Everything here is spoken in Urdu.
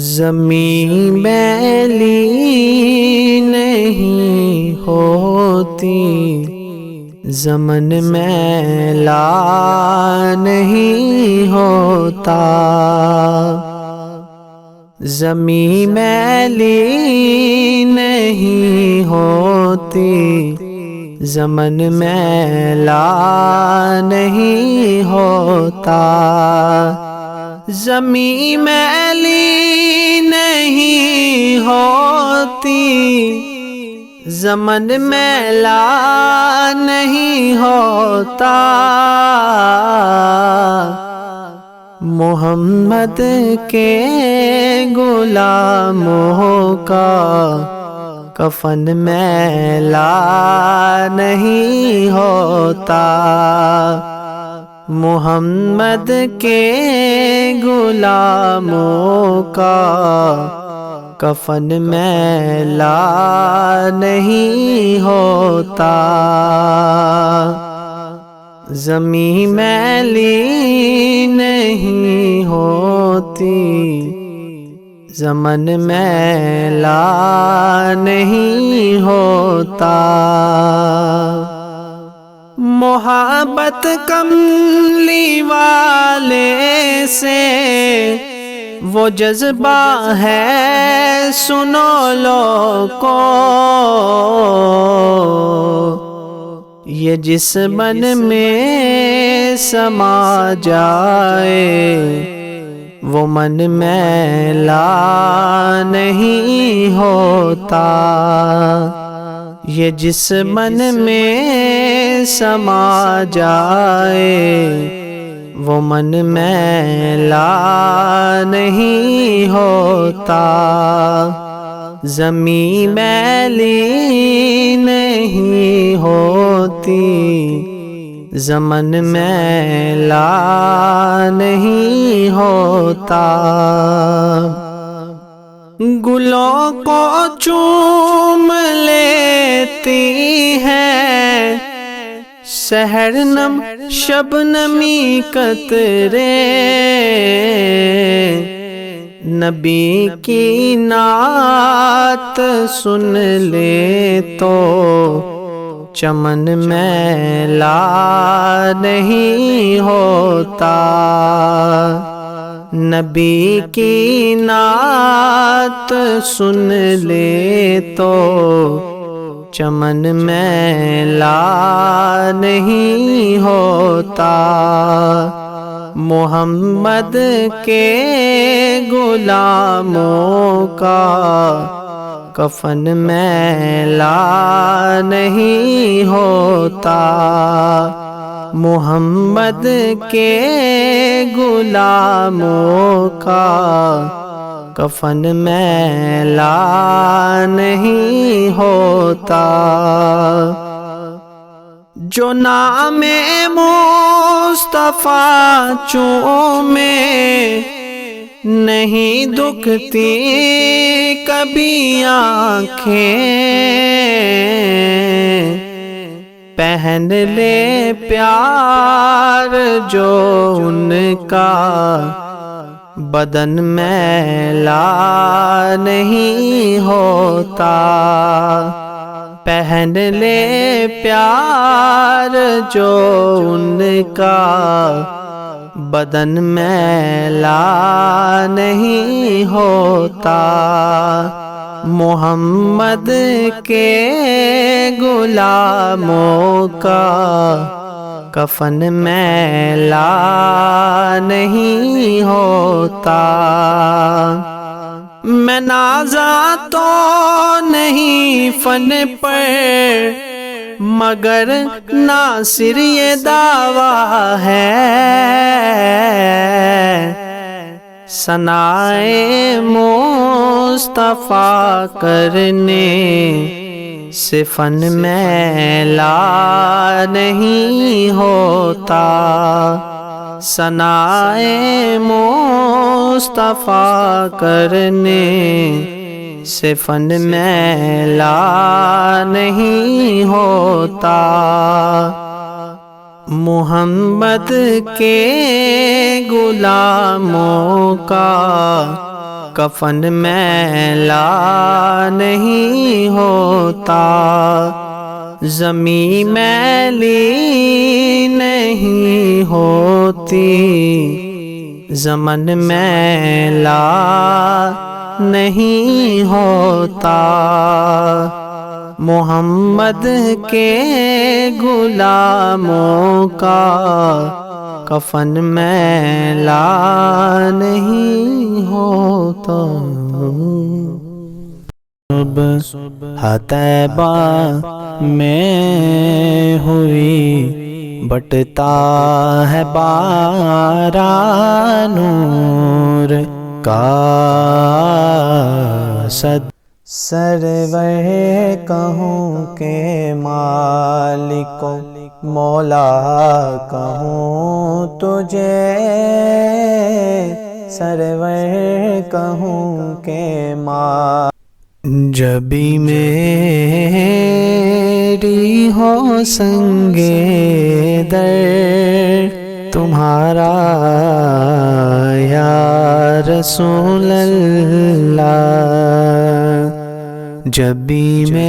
زمین میلی نہیں ہوتی، زمن میلا نہیں ہوتا۔ زمین میلی نہیں ہوتی، زمن میلا نہیں ہوتا۔ زمین میلی نہیں ہوتی، زمن میلا نہیں ہوتا۔ محمد کے غلاموں کا کفن میلا نہیں ہوتا۔ محمد کے غلاموں کا کفن میلا نہیں ہوتا۔ زمین میلی نہیں ہوتی، زمن میلا نہیں ہوتا۔ محبت کملی والے سے وہ جذبہ ہے، سنو لوگو، یہ جس من میں سما جائے وہ من میلا نہیں ہوتا۔ یہ جس من میں سما جائے وہ من میلا نہیں ہوتا۔ زمین میلی نہیں ہوتی، زمن میلا نہیں ہوتا۔ گلوں کو چوم لیتی ہے سحرنم شبنمی قطرے، نبی کی نعت سن لے تو چمن میلا نہیں ہوتا۔ نبی کی نعت سن لے تو چمن میلا نہیں ہوتا۔ محمد کے غلاموں کا کفن میلا نہیں ہوتا۔ محمد کے غلاموں کا کفن میلا نہیں ہوتا۔ جو نام مصطفیٰ چومے نہیں دکھتی کبھی آنکھیں، پہن لے پیار جو ان کا بدن میلا نہیں ہوتا۔ پہن لے پیار جو ان کا بدن میلا نہیں ہوتا۔ محمد کے غلاموں کا کفن میلا نہیں ہوتا۔ میں نازا تو نہیں فن پر، مگر ناصر یہ دعویٰ ہے، ثنائے مصطفیٰ کرنے سے فن میلا نہیں ہوتا۔ ثنائے مصطفیٰ کرنے سے فن میلا نہیں ہوتا۔ محمد کے غلاموں کا کفن میلا نہیں ہوتا، زمین میلی نہیں ہوتی، زمن میلا نہیں ہوتا، محمد کے غلاموں کا کفن میلا نہیں ہوتا۔ صبح طیبہ میں ہوئی بٹتا ہے باران نور کا، سرور کہوں کہ مالک مولا کہوں تجھے، سرور کہوں کہ مالک، جبھی میری ہو سنگے در تمہارا یا رسول اللہ، جب بھی میں